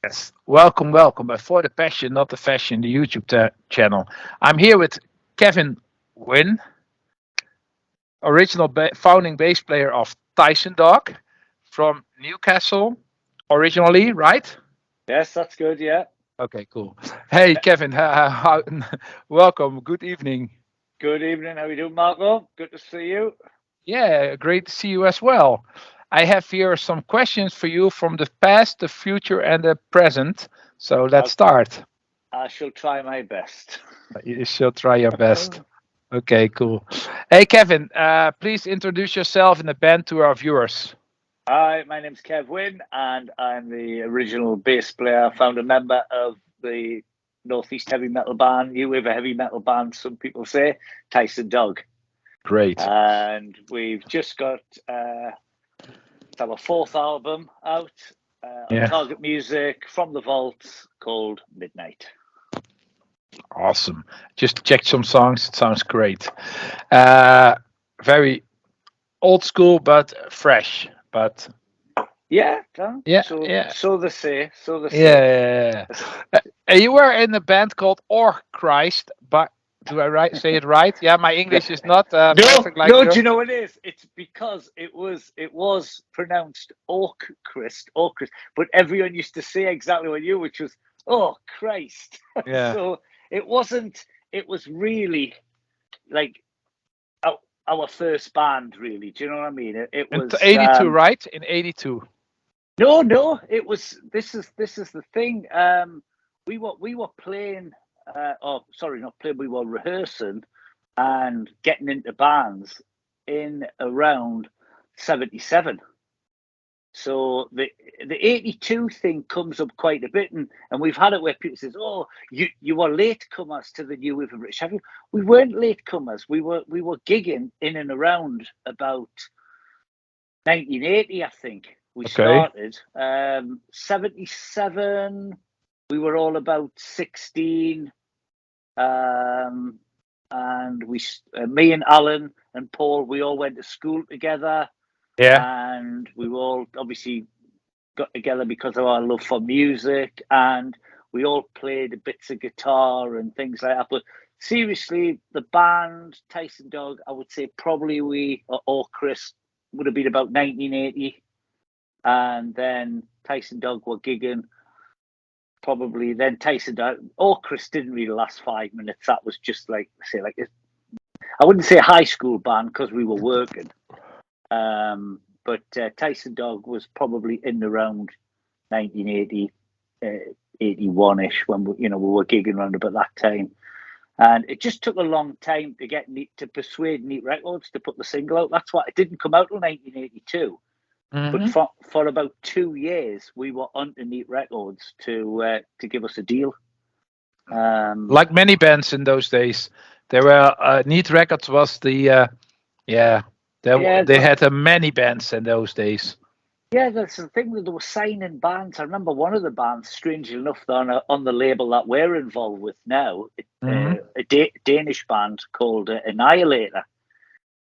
Yes, welcome, welcome. But for the passion, not the fashion, the YouTube channel. I'm here with Kevin Wynn, original founding bass player of Tysondog from Newcastle, originally, right? Yes, that's good. Yeah. Okay, cool. Hey, Kevin, welcome. Good evening. Good evening. How you doing, Marco? Good to see you. Yeah, great to see you as well. I have here some questions for you from the past, the future, and the present. So let's Okay. start. I shall try my best. You should try your best. Okay, cool. Hey, Kevin, please introduce yourself and the band to our viewers. Hi, my name's Kev Wynn, and I'm the original bass player, founder member of the Northeast heavy metal band, new wave of heavy metal band, some people say, Tysondog. Great. And we've just got our fourth album out on Yeah, Target Music from the Vault called Midnight. awesome. Just checked some songs. It sounds great. Uh, very old school, but fresh. But Yeah, yeah, so yeah, so they say, so they say. yeah. You were in a band called Or Christ, but do say it right? Yeah, my English is not No, perfect like no. Do yours. you know what it is? It's because it was pronounced Orchrist, but everyone used to say exactly what you, which was oh Christ. Yeah. So it wasn't. It was really like our first band, really. Do you know what I mean? It In was 82, right? In 82. no, no. It was. This is the thing. We were playing. Oh, sorry, not playing. We were rehearsing and getting into bands in around 77. So the 82 thing comes up quite a bit, and we've had it where people says, "Oh, you were latecomers to the new wave of British heavy." We weren't latecomers. We were gigging in and around about 1980, I think. We Okay. started 77. We were all about 16. Um, and me and Alan and Paul, we all went to school together, Yeah. and we all obviously got together because of our love for music, and we all played bits of guitar and things like that. But seriously, the band Tysondog, I would say probably we or Chris would have been about 1980, and then Tysondog were gigging probably then Tysondog. Or Chris didn't really last 5 minutes. That was just like say like I wouldn't say high school band because we were working. But Tysondog was probably in around 1980, 81-ish when we were gigging around about that time. And it just took a long time to get to persuade Neat Records to put the single out. That's why it didn't come out till 1982. But Hmm. for about 2 years, we were on to Neat Records to give us a deal. Like many bands in those days, there were Neat Records was the yeah. Yeah, They had many bands in those days. yeah, that's the thing that they were signing bands. I remember one of the bands, strangely enough, on the label that we're involved with now, Hmm. a Danish band called Annihilator.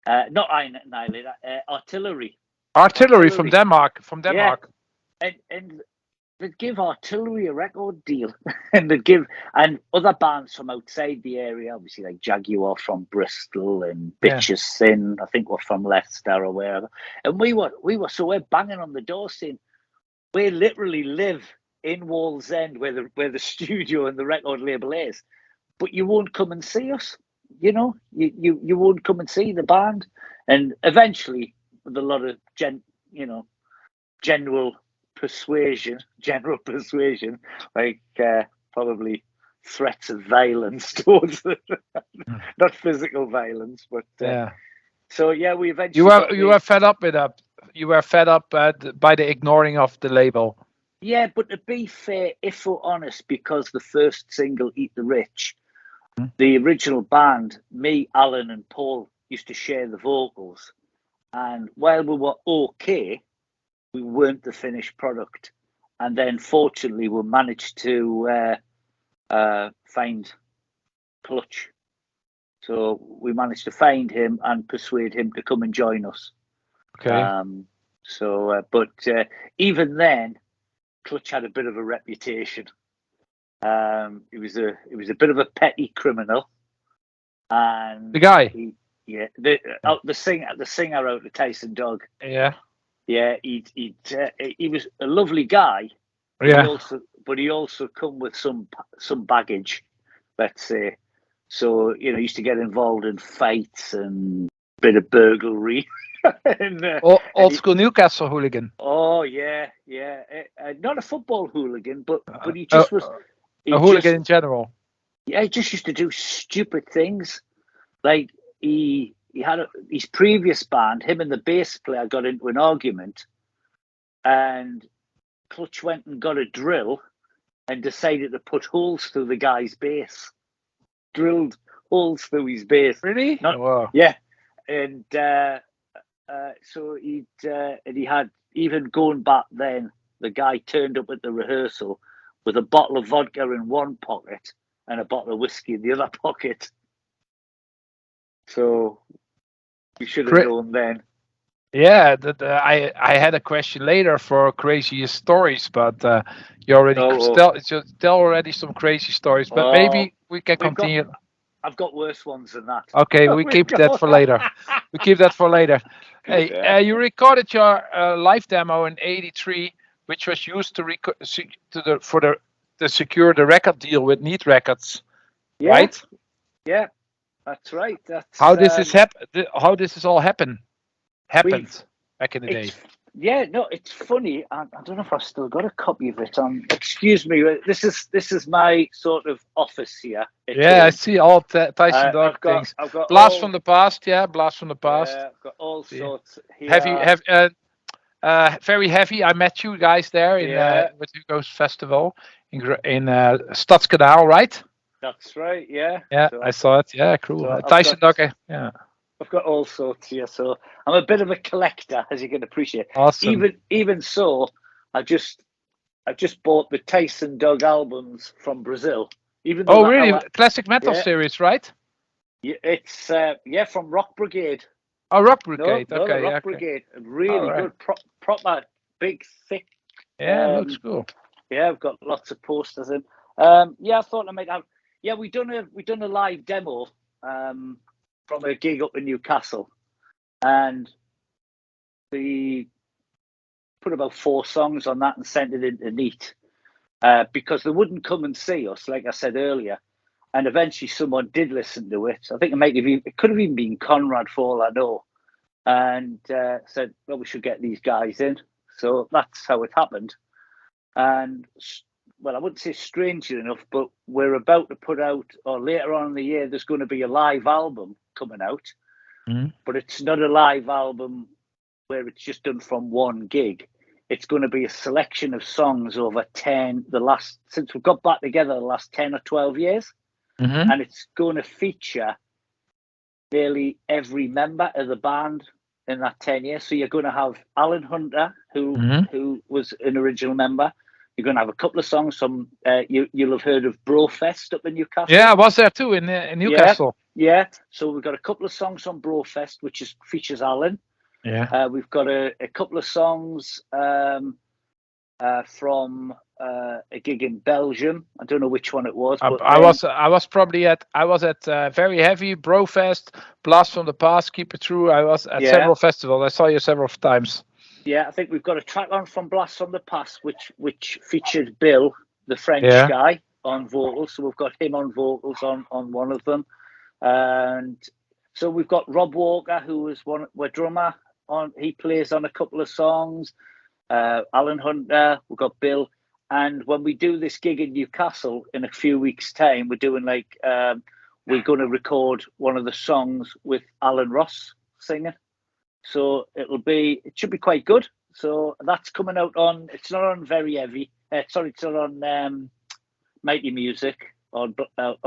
Not Annihilator, Artillery. Artillery from Artillery. Denmark. From Yeah, Denmark. and they'd give Artillery a record deal, and they'd give and other bands from outside the area, obviously like Jaguar from Bristol and Yeah. Bitches Sin, I think we're from Leicester or wherever. And we were so we're banging on the door saying we literally live in Wallsend where the studio and the record label is, but you won't come and see us. You won't come and see the band. And eventually, with a lot of general general persuasion, like probably threats of violence towards them. Mm. Not physical violence, but Yeah. so yeah, we eventually got You the were fed up with that. You were fed up by the ignoring of the label. yeah. But to be fair, if we're honest, because the first single, "Eat the Rich," Mm. the original band, me, Alan, and Paul used to share the vocals, and while we were okay, we weren't the finished product. And then, fortunately, we managed to find Clutch. So we managed to find him and persuade him to come and join us. Okay. Um, but even then, Clutch had a bit of a reputation. He was a bit of a petty criminal, and The guy. The singer out of Tysondog. Yeah. He was a lovely guy. Yeah. But he also come with some baggage, let's say. So he used to get involved in fights and a bit of burglary. Old school Newcastle hooligan. Oh yeah. Not a football hooligan, but he just was a hooligan in general. Yeah, he just used to do stupid things. Like he had his previous band. Him and the bass player got into an argument, and Clutch went and got a drill and decided to put holes through the guy's bass. Drilled holes through his bass. Really? Wow. Yeah, and so he had, even going back then, the guy turned up at the rehearsal with a bottle of vodka in one pocket and a bottle of whiskey in the other pocket. So we should have known then. Yeah, I had a question later for craziest stories, but you already tell already some crazy stories. But maybe we can continue. I've got worse ones than that. Okay, we keep that for later. We keep that for later. Hey, you recorded your live demo in '83, which was used to secure the record deal with Neat Records, right? Yeah, that's right. That's how this is how this is all happened back in the day. Yeah, no, it's funny. I don't know if I've still got a copy of it. Excuse me. This is my sort of office here. I see all Tysondog things. I've got Blast from the past. Yeah, Blast from the past. I've got all sorts here. Very heavy. I met you guys there in with Hugo's festival in Stadskanaal, right? That's right. Yeah. Yeah, so I saw it. Yeah, cool. So Tysondog. Yeah. I've got all sorts here, so I'm a bit of a collector, as you can appreciate. Awesome. Even so, I just bought the Tysondog albums from Brazil. Even though really? Classic metal series, right? Yeah, it's from Rock Brigade. Oh, Rock Brigade. No, okay, Rock Brigade. Really good, proper, big, thick. Yeah, looks cool. Yeah, I've got lots of posters in. I thought I might have. Yeah, we done a live demo. From a gig up in Newcastle, and we put about 4 songs on that and sent it into Neat because they wouldn't come and see us, like I said earlier. And eventually, someone did listen to it. I think it could have even been Conrad, for all I know, and said, "Well, we should get these guys in." So that's how it happened. And well, I wouldn't say strangely enough, but we're about to put out, or later on in the year, there's going to be a live album coming out, but it's not a live album where it's just done from one gig. It's going to be a selection of songs over since we've got back together, the last 10 or 12 years, and it's going to feature nearly every member of the band in that 10 years. So you're going to have Alan Hunter, who was an original member. You're going to have a couple of songs from, you'll have heard of Brofest up in Newcastle. Yeah, I was there too in Newcastle. Yeah, so we've got a couple of songs on Brofest, which features Alan. Yeah. We've got a couple of songs from a gig in Belgium. I don't know which one it was. But I was at Very Heavy, Brofest, Blast from the Past, Keep It True. I was at several festivals. I saw you several times. Yeah, I think we've got a track on from Blast from the Past, which featured Bill, the French guy, on vocals. So we've got him on vocals on one of them. And so we've got Rob Walker, who was our drummer. He plays on a couple of songs. Alan Hunter, we've got Bill. And when we do this gig in Newcastle in a few weeks' time, we're doing we're going to record one of the songs with Alan Ross singing. So it should be quite good. So that's coming out it's not on Very Heavy. It's not on Mighty Music on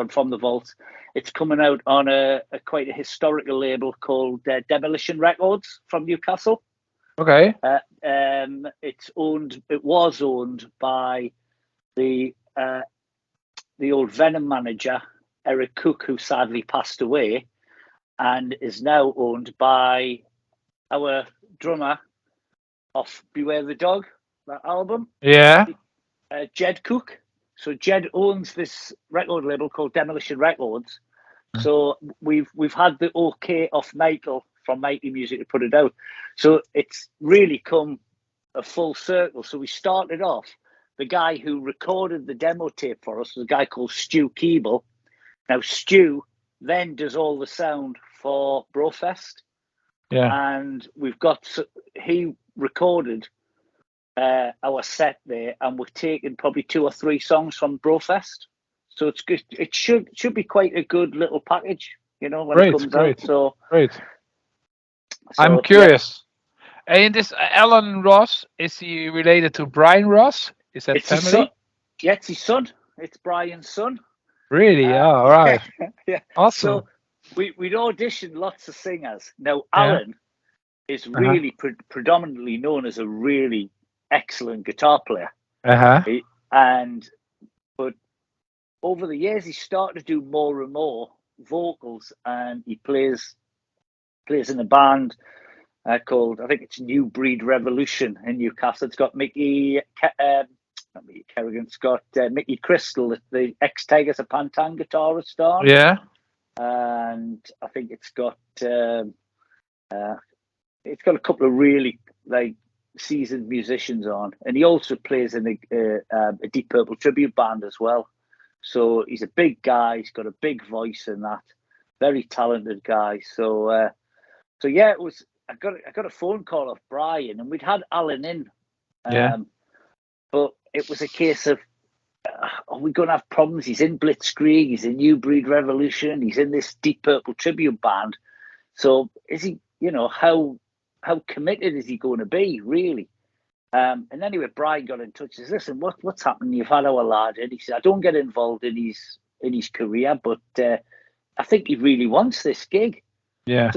From the Vault. It's coming out on a quite a historical label called Demolition Records from Newcastle. Okay. It was owned by the old Venom manager, Eric Cook, who sadly passed away, and is now owned by our drummer off Beware the Dog, that album. Yeah. Jed Cook. So Jed owns this record label called Demolition Records. So we've had the okay off Michael from Mighty Music to put it out. So it's really come a full circle. So we started off, the guy who recorded the demo tape for us was a guy called Stu Keeble. Now Stu then does all the sound for Brofest. Yeah. And he recorded our set there, and we're taking probably 2 or 3 songs from Brofest. So it's good. It should be quite a good little package, when it comes out. So great. I'm curious. Yeah. And this Alan Ross, is he related to Brian Ross? Is that it's family? His son. Yeah, it's his son. It's Brian's son. Really? All right. Yeah. Awesome. So we'd auditioned lots of singers. Now Alan is really predominantly known as a really excellent guitar player. But over the years, he started to do more and more vocals, and he plays in a band called, I think it's New Breed Revolution in Newcastle. It's got Mickey Kerrigan. It's got Mickey Crystal, the ex-Tigers of Pantan guitarist on. Yeah. And I think it's got a couple of really seasoned musicians on, and he also plays in a Deep Purple tribute band as well. So he's a big guy. He's got a big voice in that. Very talented guy. So yeah, it was. I got a phone call off Brian, and we'd had Alan in. But it was a case of, are we going to have problems? He's in Blitzkrieg. He's in New Breed Revolution. He's in this Deep Purple tribute band. So is he? How committed is he going to be, really? And anyway, Brian got in touch. He says, "Listen, what's happening? You've had our lad." And he said, "I don't get involved in his career, but I think he really wants this gig." Yeah.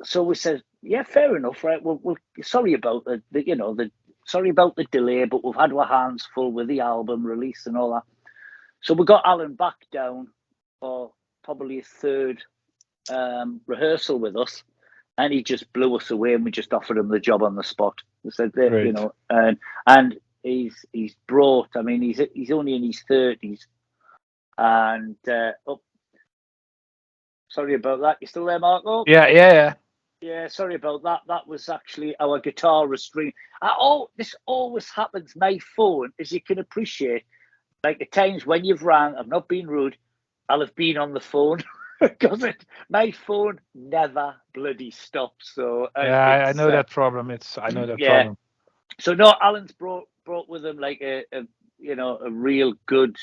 So we said, "Yeah, fair enough, right? Well, sorry about sorry about the delay, but we've had our hands full with the album release and all that." So we got Alan back down for probably a third rehearsal with us. And he just blew us away, and we just offered him the job on the spot. We said, and he's brought. I mean, he's only in his 30s, and sorry about that. You still there, Marco? Yeah. Yeah, sorry about that. That was actually our guitarist ring. This always happens. My phone, as you can appreciate, like at times when you've rang, I've not been rude. I'll have been on the phone. Because my phone never bloody stops. So I know that problem. I know that problem. So no, Alan's brought with him like a real good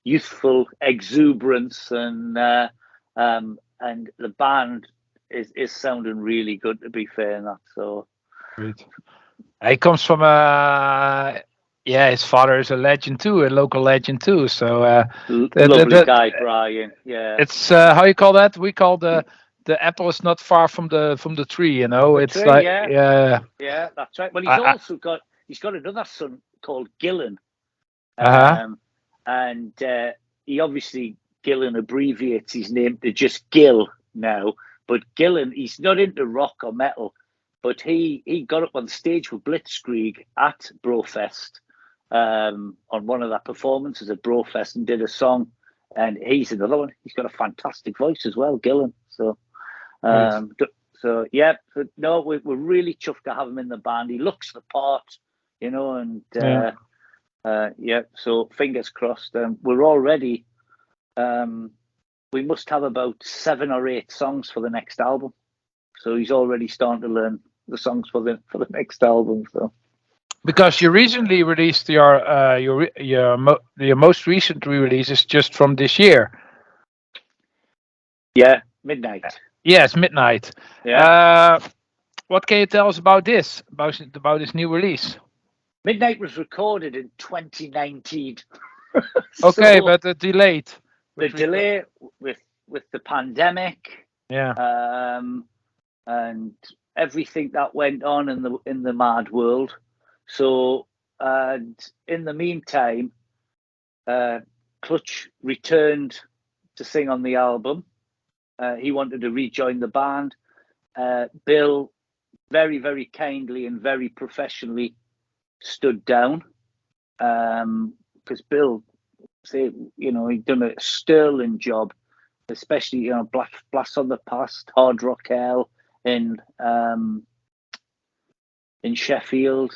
youthful exuberance, and the band is sounding really good, to be fair in that. So great. He comes from his father is a legend too, a local legend too. So lovely guy, Brian. Yeah, it's how you call that? We call the apple is not far from the tree. It's tree, like yeah, that's right. Well, he's got another son called Gillen, and he obviously Gillen abbreviates his name to just Gil now. But Gillen, he's not into rock or metal, but he got up on stage with Blitzkrieg at Brofest. On one of their performances at Brofest, and did a song, and he's another one. He's got a fantastic voice as well, Gillen. So, we're really chuffed to have him in the band. He looks the part, and so fingers crossed. We're already, we must have about 7 or 8 songs for the next album. So he's already starting to learn the songs for the next album. So. Because you recently released your most recent re-release is just from this year. Yeah, Midnight. Yes, Midnight. Yeah. What can you tell us about this? About this new release? Midnight was recorded in 2019. Okay, but delayed. The delay with the pandemic. Yeah. And everything that went on in the mad world. So, and in the meantime, Clutch returned to sing on the album. He wanted to rejoin the band. Bill very, very kindly and very professionally stood down because Bill, say, he'd done a sterling job, especially Blast on the Past, Hard Rock Hell in Sheffield,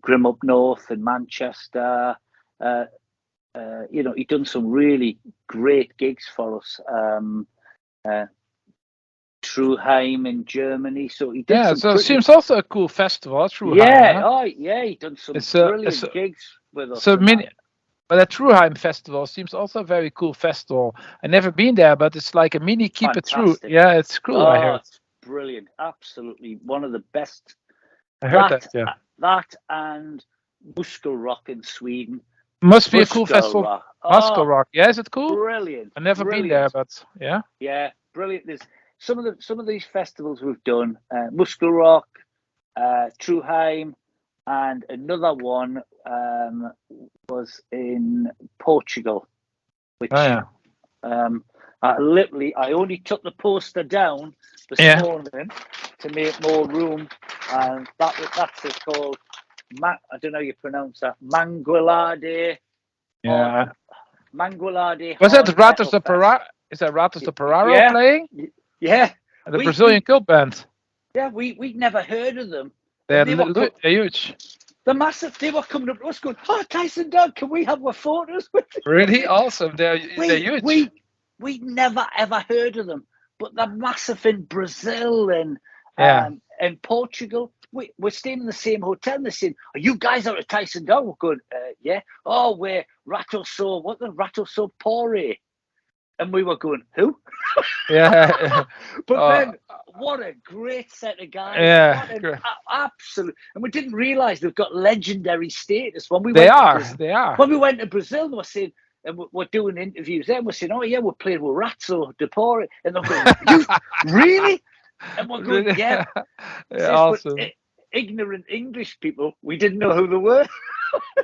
Grim Up North in Manchester. He'd done some really great gigs for us. Truheim in Germany, so he did. Yeah, so it seems also a cool festival. Truheim. Yeah, huh? He done some brilliant gigs with us. So but the Truheim festival seems also a very cool festival. I've never been there, but it's like a mini Keep It True. Yeah, it's cool. I heard. It's brilliant. Absolutely one of the best. I heard that. Yeah. That and Muskel Rock in Sweden. Must be a cool festival. Rock. Muscle Rock. Yeah, is it cool? Brilliant. I've never been there, but yeah. Yeah, brilliant. There's some of these festivals we've done. Muskel Rock, Truheim, and another one was in Portugal, which I only took the poster down this morning to make more room, and that's called I don't know how you pronounce that, Mangualade. Yeah. Mangualade. Was that Ratos de Pararo? Is that Ratos de Pararo playing? Yeah. The Brazilian cult band. Yeah, we'd never heard of them. They're huge. They're massive. They were coming up to us going, "Oh, Tysondog, can we have our photos with you?" Really awesome. They're huge. We'd never ever heard of them, but they're massive in Brazil and Portugal. We're staying in the same hotel and they're saying, "Are you guys out of Tysondog?" We're going, yeah. Oh, we're Rato So Pore. And we were going, who? Yeah. But then, what a great set of guys. Yeah. Absolute. And we didn't realise they've got legendary status. When we They are. When we went to Brazil, they were saying, and we're doing interviews there, and we're saying, "Oh, yeah, we're playing with Rato de Pore." And they're going, "You really?" And we're going, yeah. Awesome. Ignorant English people, we didn't know who they were.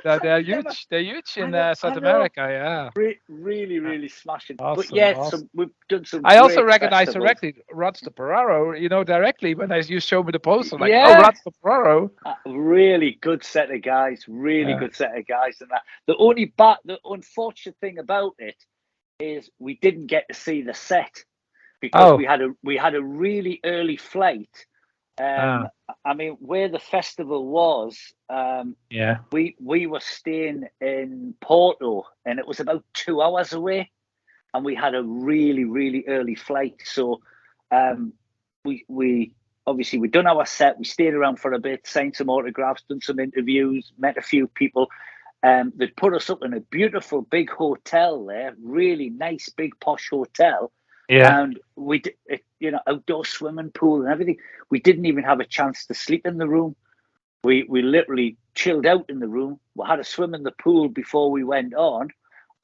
They're huge. They're huge in South America. Yeah. Really, really smashing. Awesome, but yeah, awesome. we've done some. I also recognize festivals. directly Ratos de Pararo. Directly when you show me the poster, like, oh, Ratos de Pararo. Really good set of guys. Good set of guys, and that. The unfortunate thing about it is we didn't get to see the set because we had a really early flight. I mean, where the festival was, we were staying in Porto, and it was about 2 hours away, and we had a really, really early flight. So, we obviously we'd done our set. We stayed around for a bit, signed some autographs, done some interviews, met a few people. They'd put us up in a beautiful big hotel there, really nice, big posh hotel. Yeah. And we did, outdoor swimming pool and everything. We didn't even have a chance to sleep in the room. We literally chilled out in the room. We had a swim in the pool before we went on,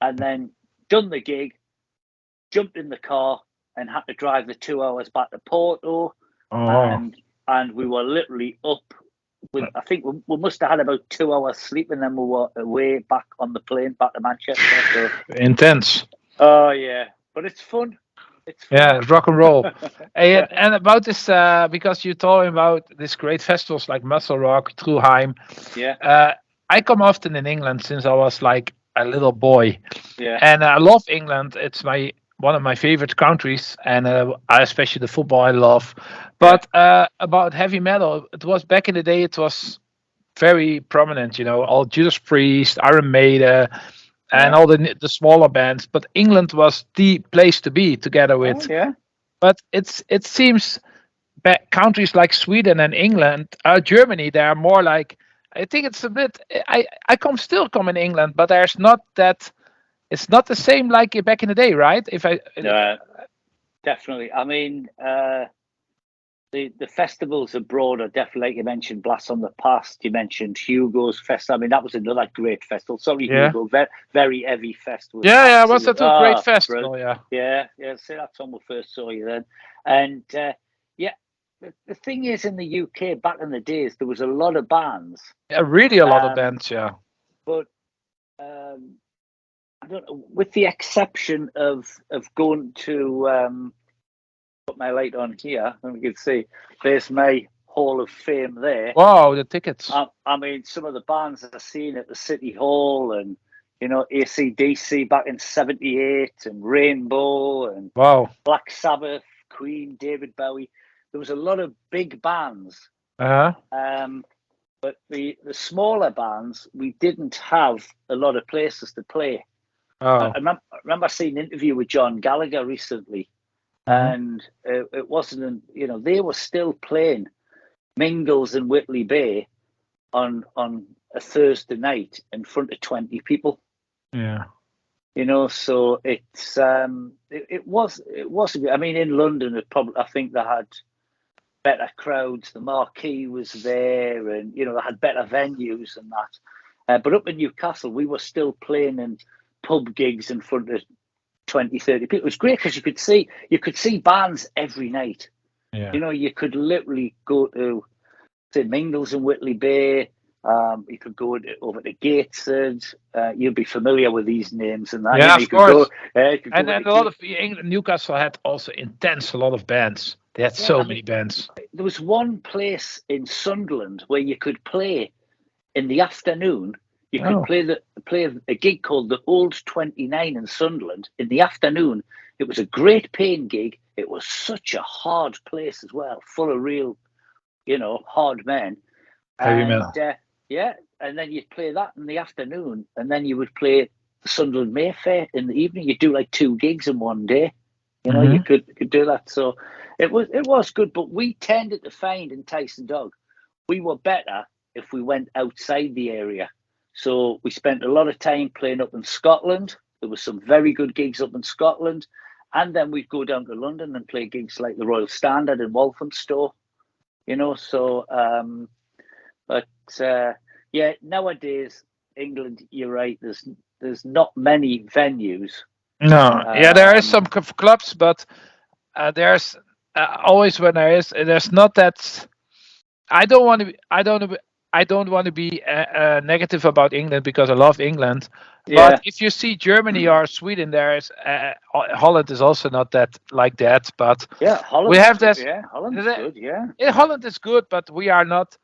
and then done the gig, jumped in the car, and had to drive the 2 hours back to Porto. And we were literally up with, I think we must have had about 2 hours sleep, and then we were away back on the plane back to Manchester. So. Intense. Oh yeah, but it's fun. Yeah, it's rock and roll. and about this, because you're talking about these great festivals like Muscle Rock, Truheim. Yeah. I come often in England since I was like a little boy. Yeah. And I love England. It's one of my favorite countries, and especially the football I love. But about heavy metal, it was back in the day. It was very prominent. All Judas Priest, Iron Maiden. And all the smaller bands, but England was the place to be together with. Oh, yeah. But it seems countries like Sweden and England, Germany, they are more like. I think it's a bit. I still come in England, but there's not that. It's not the same like back in the day, right? Definitely. I mean, the festivals abroad are definitely, like you mentioned, Blast on the Past. You mentioned Hugo's Festival. I mean, that was another great festival. Sorry, Hugo, very heavy festival. Yeah, was that a great festival? Brilliant. Yeah. So that's when we first saw you then. And the thing is, in the UK back in the days, there was a lot of bands. Yeah, really a lot of bands. Yeah. But I don't know, with the exception of going to. Put my light on here, and we can see there's my Hall of Fame there. Wow, the tickets. I mean, some of the bands I've seen at the City Hall and you know, AC/DC back in '78, and Rainbow, and Wow. Black Sabbath, Queen, David Bowie. There was a lot of big bands. Uh-huh. But the smaller bands, we didn't have a lot of places to play. Oh. I remember seeing an interview with John Gallagher recently, and it wasn't, you know, they were still playing Mingles in Whitley Bay on a Thursday night in front of 20 people. Yeah. You know, so it was. I mean, in London, I think they had better crowds. The Marquee was there, and you know, they had better venues and that. But up in Newcastle, we were still playing in pub gigs in front of 20, 30 people. It was great because you could see bands every night. Yeah. You know, you could literally go to, say, Mingles in Whitley Bay. You could go over to Gateshead. You'll be familiar with these names and that. Yeah, you know, of course. and a lot of Newcastle had also a lot of bands. They had many bands. There was one place in Sunderland where you could play in the afternoon. You could play a gig called the Old 29 in Sunderland in the afternoon. It was a great paying gig. It was such a hard place as well, full of real, you know, hard men. Heavy metal. Yeah, and then you'd play that in the afternoon, and then you would play the Sunderland Mayfair in the evening. You'd do like 2 gigs in one day. You know, you could do that. So it was good, but we tended to find in Tysondog we were better if we went outside the area. So we spent a lot of time playing up in Scotland. There was some very good gigs up in Scotland, and then we'd go down to London and play gigs like the Royal Standard in Walthamstow. You know, so yeah, nowadays England, you're right. There's not many venues. No, there is some clubs, but there's always when there's not that. I don't want to be negative about England because I love England. Yeah. But if you see Germany or Sweden, there's Holland is also not that like that. But yeah, Holland. We have that. Yeah, Holland's good. Yeah, Holland is good, but we are not.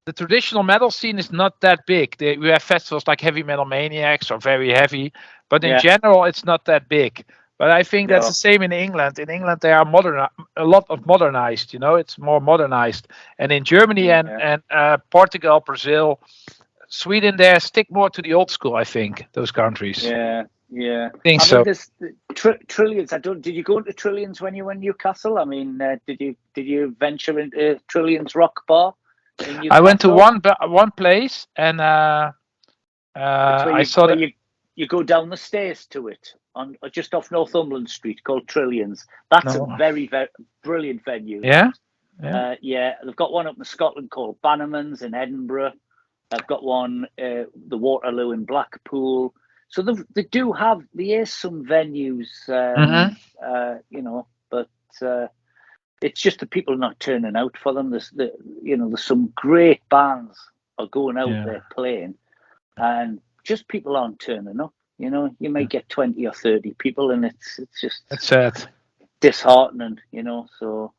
The traditional metal scene is not that big. We have festivals like Heavy Metal Maniacs or Very Heavy, but in general, it's not that big. But I think that's the same in England. In England, they are a lot of modernized. You know, it's more modernized. And in Germany and Portugal, Brazil, Sweden, they stick more to the old school. I think those countries. Yeah. I think so. Mean, Trillions. Did you go into Trillions when you were in Newcastle? I mean, did you venture into Trillions Rock Bar? I went to one place and I saw that you go down the stairs to it on just off Northumberland Street called Trillions. That's a very, very brilliant venue. Yeah. They've got one up in Scotland called Bannerman's in Edinburgh. They've got one the Waterloo in Blackpool. So there is some venues, you know, but. It's just the people not turning out for them. There's some great bands are going out there playing, and just people aren't turning up. You know, you might get 20 or 30 people, and it's sad, disheartening. You know, so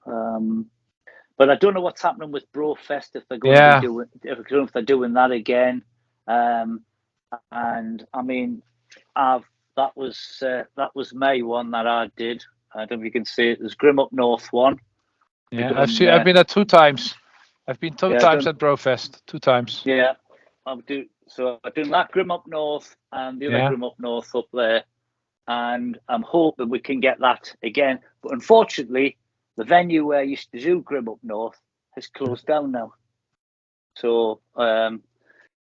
but I don't know what's happening with Brofest if they're going to be doing if they're doing that again. And I mean, that was May one that I did. I don't know if you can see it. There's Grim Up North one. Yeah, I've been there 2 times. I've been 2 times at Brofest. 2 times. Yeah, I'm doing that Grim Up North and the other Grim Up North up there, and I'm hoping we can get that again. But unfortunately, the venue where I used to do Grim Up North has closed down now. So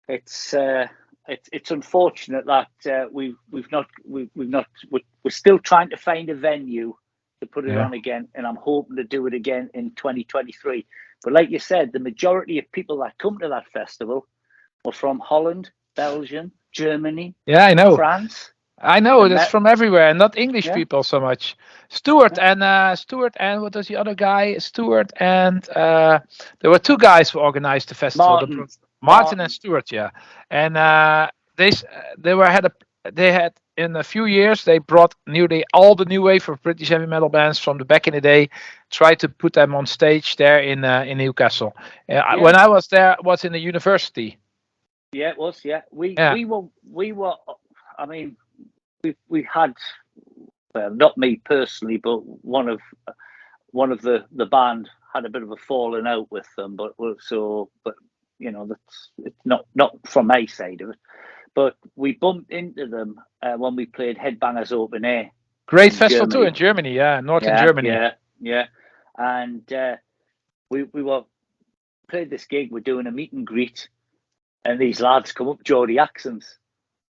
it's unfortunate that we're still trying to find a venue to put it on again, and I'm hoping to do it again in 2023. But like you said, the majority of people that come to that festival are from Holland, Belgium, Germany, I know, France. I know, that's from everywhere, and not English people so much. Stuart and what was the other guy? Stuart and there were 2 guys who organized the festival. Martin and Stuart, and they had in a few years they brought nearly all the new wave of British heavy metal bands from the back in the day, tried to put them on stage there in Newcastle. When I was there, was in the university. Yeah, it was. Yeah, we were. I mean, we had, well, not me personally, but one of the band had a bit of a falling out with them. But you know, that's it's not from my side of it. But we bumped into them when we played Headbangers Open Air. Great festival too in Germany, northern Germany. Yeah. And we played this gig. We're doing a meet and greet, and these lads come up, Geordie accents.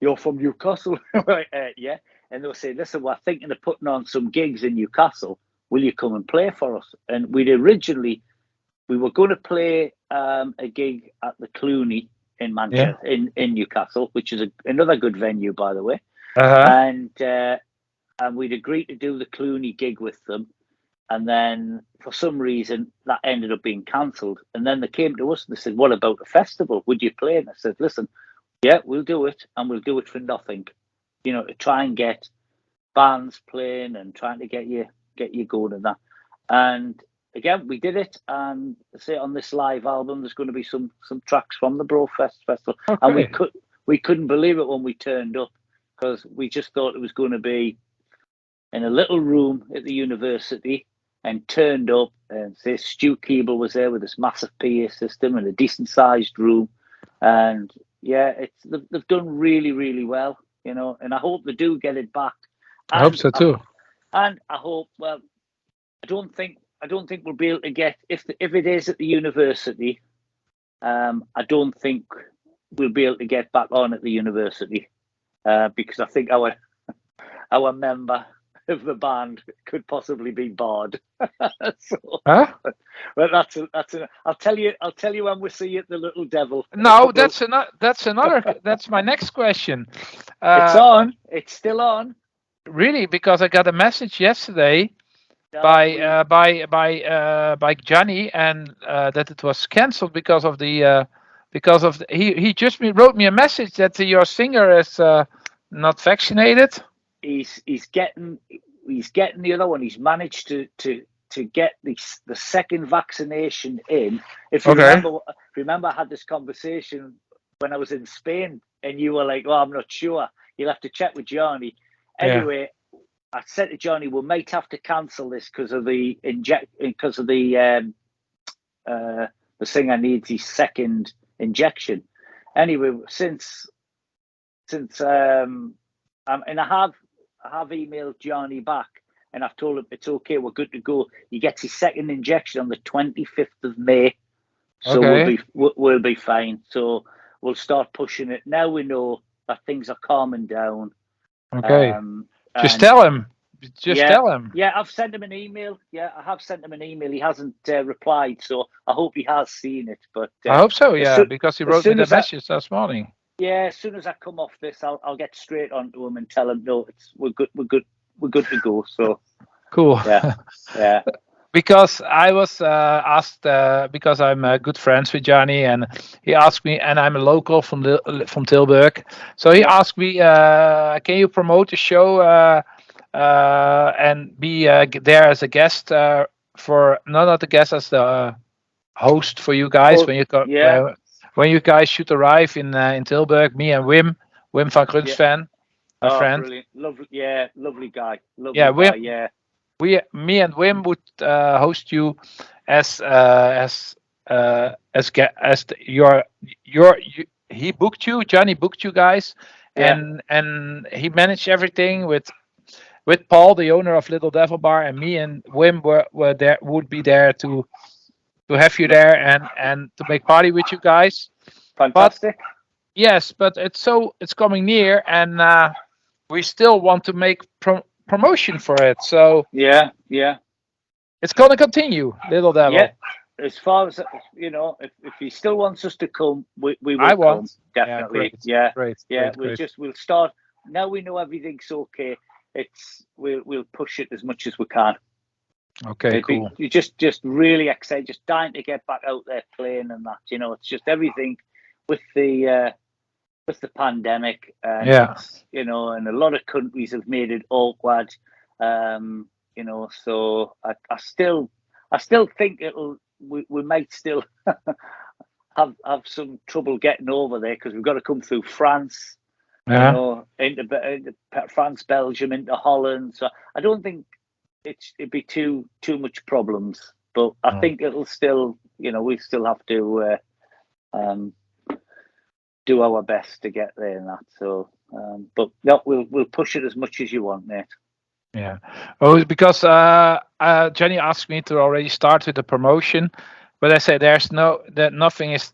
You're from Newcastle, right? Yeah. And they'll say, "Listen, we're thinking of putting on some gigs in Newcastle. Will you come and play for us?" And we were going to play a gig at the Clooney in Manchester, in Newcastle, which is another good venue, by the way. And we'd agreed to do the Clooney gig with them. And then for some reason that ended up being cancelled. And then they came to us and they said, "What about a festival? Would you play?" And I said, "Listen, yeah, we'll do it, and we'll do it for nothing. You know, to try and get bands playing and trying to get you going and that." And again, we did it. And I say on this live album, there's going to be some tracks from the Brofest Festival. Okay. And we couldn't believe it when we turned up, because we just thought it was going to be in a little room at the university, and turned up and say Stu Keeble was there with this massive PA system and a decent sized room. And yeah, they've done really, really well, you know, and I hope they do get it back. I hope so too. And I hope, well, I don't think we'll be able to get, if it is at the university, I don't think we'll be able to get back on at the university, because I think our member of the band could possibly be barred. But I'll tell you when we see you at the Little Devil. No, that's my next question. It's on. It's still on. Really, because I got a message yesterday by Johnny, and that it was cancelled because of he just wrote me a message that your singer is not vaccinated. He's getting the other one. He's managed to get the second vaccination in. If you remember, I had this conversation when I was in Spain, and you were like, "Well, I'm not sure. You'll have to check with Johnny." Anyway, I said to Johnny, "We might have to cancel this because of the singer needs his second injection." Anyway, since and I have emailed Johnny back, and I've told him it's okay, we're good to go. He gets his second injection on the 25th of May, so we'll be fine. So we'll start pushing it. Now we know that things are calming down. Okay. Just tell him. Tell him. Yeah, I've sent him an email. Yeah, I have sent him an email. He hasn't replied, so I hope he has seen it. But I hope so. Yeah, because he wrote me the message this morning. Yeah, as soon as I come off this, I'll get straight onto him and tell him, no, we're good to go. So cool. Yeah. Because I was asked, because I'm good friends with Johnny, and he asked me, and I'm a local from Tilburg, so he asked me, can you promote the show and be there as a guest for not the guest, as the host for you guys when you guys should arrive in Tilburg, me and Wim van Grunsven, my friend. Brilliant. Lovely guy. Me and Wim would host you as he booked you, Johnny booked you guys, and he managed everything with Paul, the owner of Little Devil Bar, and me and Wim would be there to have you there and to make party with you guys. Fantastic. But it's coming near, and we still want to make promotion for it. So yeah, it's gonna continue, Little Devil. Yeah, as far as if he still wants us to come, we will come. Definitely. Great. We'll start now. We know everything's okay. We'll push it as much as we can. Okay, cool. You're just really excited, just dying to get back out there playing and that. It's just everything with the pandemic, and and a lot of countries have made it awkward. So I still think we might still have some trouble getting over there, because we've got to come through France, Yeah. You know, into France, Belgium, into Holland. So I don't think it'd be too much problems. But I think it'll still, you know, we still have to do our best to get there and that. So, but no, we'll push it as much as you want, mate. Yeah. Oh, because Jenny asked me to already start with the promotion, but I said nothing is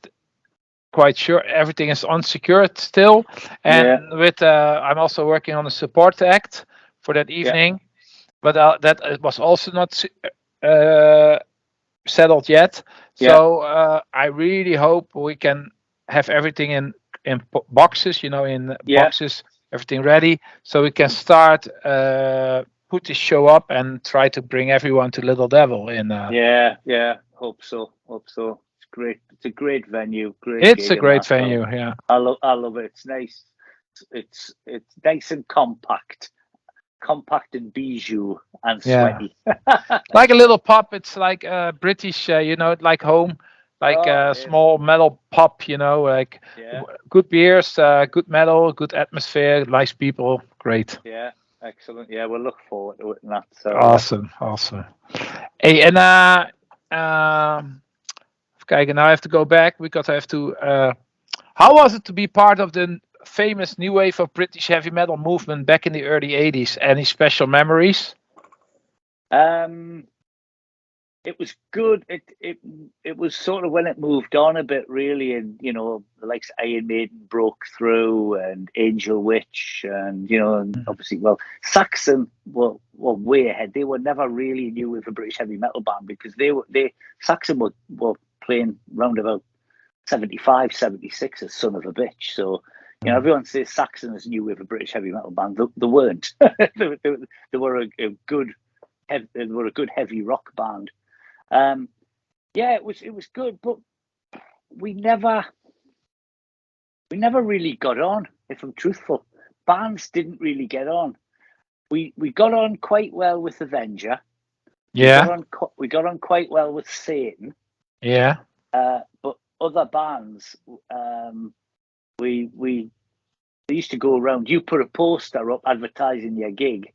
quite sure. Everything is unsecured still, and with I'm also working on a support act for that evening, but that was also not settled yet. So I really hope we can have everything in boxes, you know, in boxes, everything ready, so we can start put the show up and try to bring everyone to Little Devil in. Hope so. It's great. It's a great venue. It's a great venue. Yeah, I love it. It's nice. It's nice and compact and bijou and sweaty. Like a little pub. It's like British, you know, like home, like a small metal pub, you know, like good beers, good metal, good atmosphere, nice people, great. Yeah, excellent. Yeah, we'll look forward to it and that. So awesome. Hey, and kijken, now I have to go back because I have to. How was it to be part of the famous new wave of British heavy metal movement back in the early '80s? Any special memories? It was good. It was sort of when it moved on a bit, really, and you know, the likes of Iron Maiden broke through, and Angel Witch, and you know, and obviously, well, Saxon were way ahead. They were never really new with a British heavy metal band because Saxon were playing round about 75, 76 as Son of a Bitch. So you know, everyone says Saxon is new with a British heavy metal band. They weren't. they were a good heavy rock band. It was good, but we never really got on. If I'm truthful, bands didn't really get on. We got on quite well with Avenger. Yeah, we got on quite well with Satan. Yeah, but other bands, they used to go around. You put a poster up advertising your gig,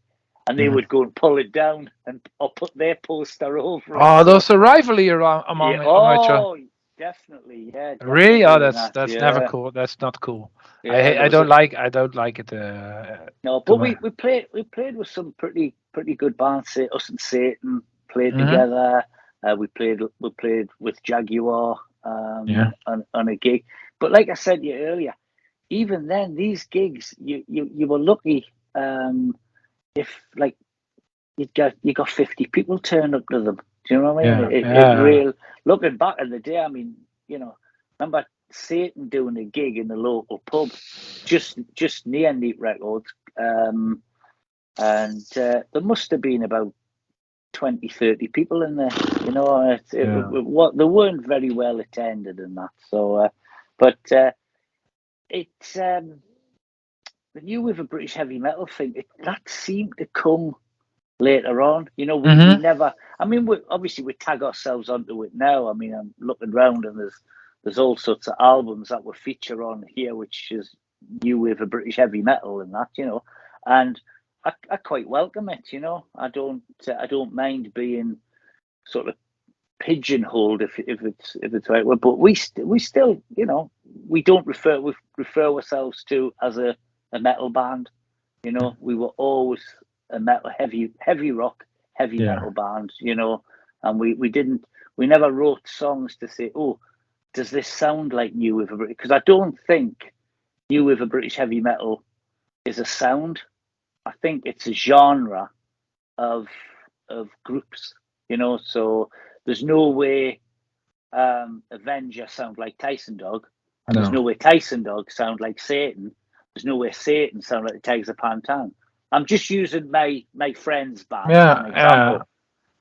and they would go and pull it down or put their poster over it. Oh, there's a rivalry among definitely, yeah. Definitely, really? Oh, that's never cool. That's not cool. Yeah, I don't like it. No, but we played with some pretty good bands. Us and Satan played together. We played with Jaguar on a gig. But like I said to you earlier, even then, these gigs, you were lucky if like you got 50 people turn up to them. Do you know what I mean? Real looking back in the day. I mean, you know, remember Satan doing a gig in the local pub, just near Neat Records, and there must have been about 20, 30 people in there. You know, they weren't very well attended and that. So, but it's the new with a British heavy metal thing. That seemed to come later on. You know, we never. I mean, we tag ourselves onto it now. I mean, I'm looking around and there's all sorts of albums that we feature on here, which is new with a British heavy metal and that. You know, and I quite welcome it. You know, I don't mind being sort of pigeonholed if it's right word, but we still, you know, we don't refer ourselves to as a metal band. You know, we were always a metal heavy rock metal band. You know, and we never wrote songs to say, oh, does this sound like new with a British? Because I don't think new with a British heavy metal is a sound. I think it's a genre of groups. You know, so there's no way Avenger sound like Tysondog, and there's no way Tysondog sound like Satan. There's no way Satan sound like the Tigers of Pantan. I'm just using my friend's band as an example.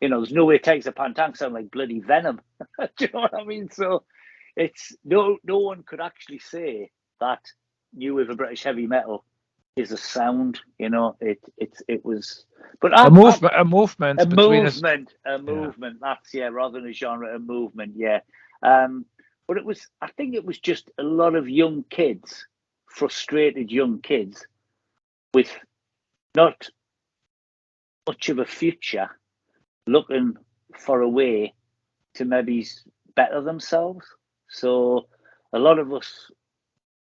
You know, there's no way Tigers of Pantan sound like bloody Venom. Do you know what I mean? So it's no one could actually say that new with a British heavy metal is a sound. You know, it was. But a movement. That's rather than a genre, a movement. Yeah. But I think it was just a lot of young kids frustrated young kids with not much of a future, looking for a way to maybe better themselves. So a lot of us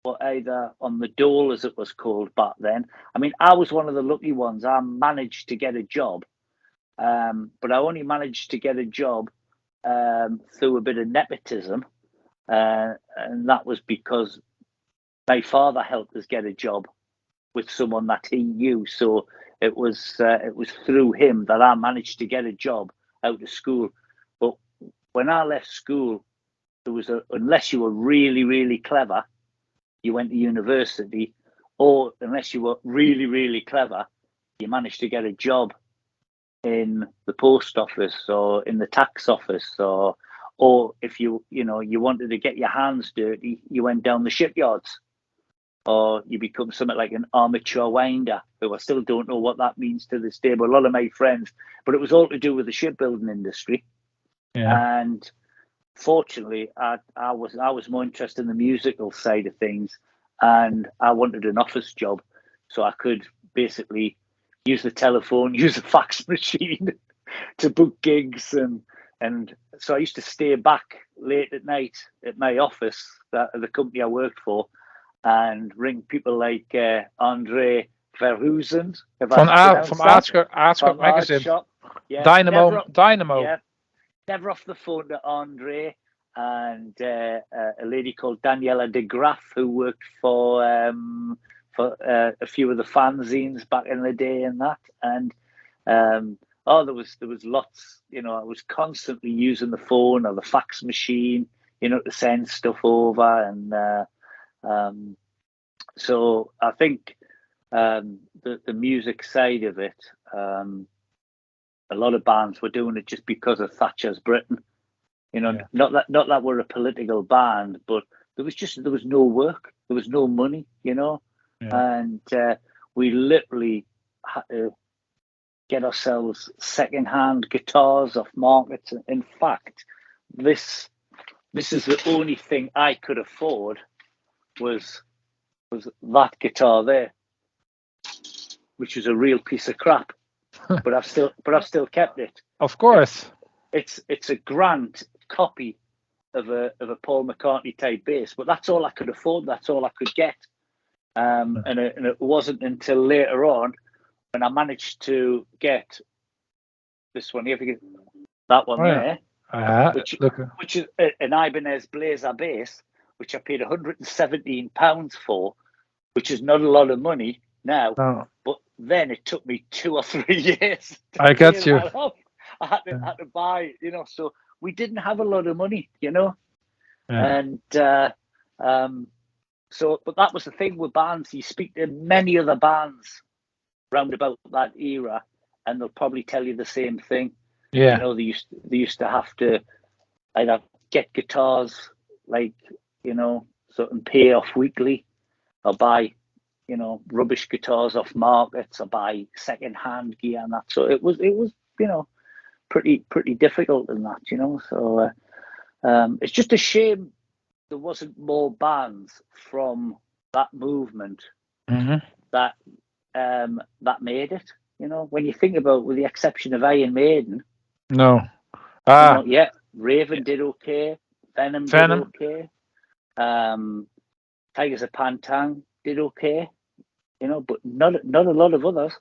were either on the dole, as it was called back then. I mean, I was one of the lucky ones. I managed to get a job, but I only managed to get a job through a bit of nepotism, and that was because my father helped us get a job with someone that he knew. So it was through him that I managed to get a job out of school. But when I left school, there was unless you were really, really clever, you went to university, or unless you were really, really clever, you managed to get a job in the post office or in the tax office, or if you wanted to get your hands dirty, you went down the shipyards, or you become something like an armature winder, who I still don't know what that means to this day, but a lot of my friends, but it was all to do with the shipbuilding industry. Yeah. And fortunately, I was more interested in the musical side of things, and I wanted an office job, so I could basically use the telephone, use a fax machine to book gigs, and so I used to stay back late at night at my office, the company I worked for, and ring people like Andre Verhoeven from Aardschok magazine, yeah, Dynamo. Yeah, never off the phone to Andre, and a lady called Daniela de Graaf, who worked for a few of the fanzines back in the day, and that, and there was lots. I was constantly using the phone or the fax machine, to send stuff over, and so I think the music side of it, a lot of bands were doing it just because of Thatcher's Britain. Not that we're a political band, but there was no work, there was no money, and we literally had to get ourselves second-hand guitars off markets. In fact, this is the only thing I could afford was that guitar there, which was a real piece of crap, but I've still kept it. Of course, it's a grand copy of a Paul McCartney type bass, but that's all I could afford. That's all I could get, and it wasn't until later on when I managed to get this one here, that one there, which is an Ibanez Blazer bass, which I paid £117 for, which is not a lot of money now. No. But then it took me 2 or 3 years. I get you. I had to buy, so we didn't have a lot of money, Yeah. And but that was the thing with bands. You speak to many other bands round about that era, and they'll probably tell you the same thing. Yeah. They used to have to either get guitars, like, and pay off weekly, or buy, rubbish guitars off markets, or buy second-hand gear and that. So it was pretty difficult in that, So it's just a shame there wasn't more bands from that movement that made it. When you think about, with the exception of Iron Maiden, no, Raven did okay, Venom did okay, Tigers of Pantang did okay, but not a lot of others.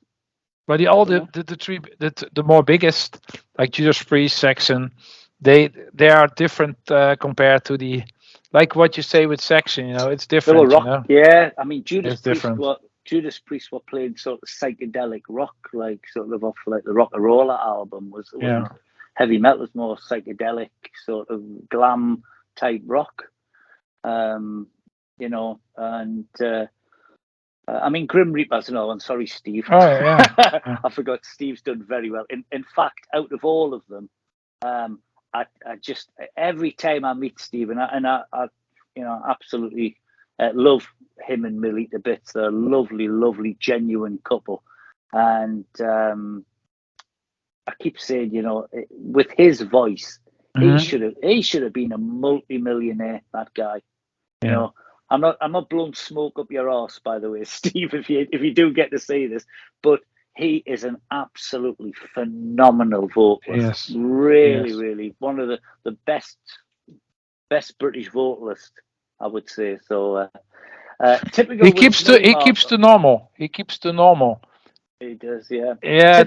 But the more biggest, like Judas Priest, Saxon, they are different compared to the, like what you say with Saxon, it's different. They were rock, yeah. I mean, Judas Priest were playing sort of psychedelic rock, like sort of off like the Rock and Roller album was. Heavy metal was more psychedelic, sort of glam type rock, and I mean, Grim Reaper's another one. Sorry, Steve. Oh yeah. I forgot. Steve's done very well. In fact, out of all of them, I just, every time I meet Steve, and I absolutely love him and Millie to bits. They're a lovely, lovely, genuine couple, and I keep saying, with his voice, he should have been a multi-millionaire. That guy, I'm not blowing smoke up your arse, by the way, Steve, if you do get to see this, but he is an absolutely phenomenal vocalist. Yes. Really, Yes. really one of the best British vocalist, I would say. So typical. He keeps to normal. He keeps to normal. He does, yeah. Yeah.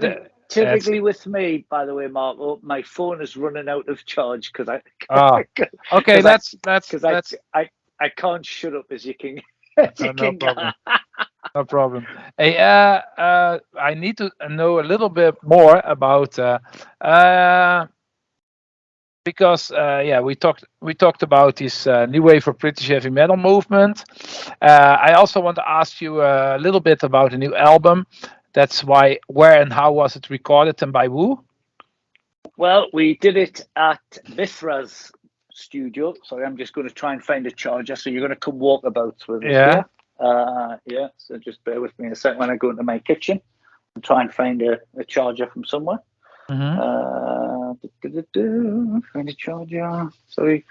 Typically with me, by the way, Marco, my phone is running out of charge because I. Okay, that's I can't shut up, as you can. No problem. No problem. Hey, I need to know a little bit more about because we talked about this new wave of British heavy metal movement. I also want to ask you a little bit about a new album. That's where and how was it recorded and by who? Well, we did it at Mithra's studio. Sorry, I'm just going to try and find a charger. So you're going to come walkabouts with us. Yeah. Yeah. So just bear with me a second when I go into my kitchen and try and find a charger from somewhere. Find a charger. Sorry.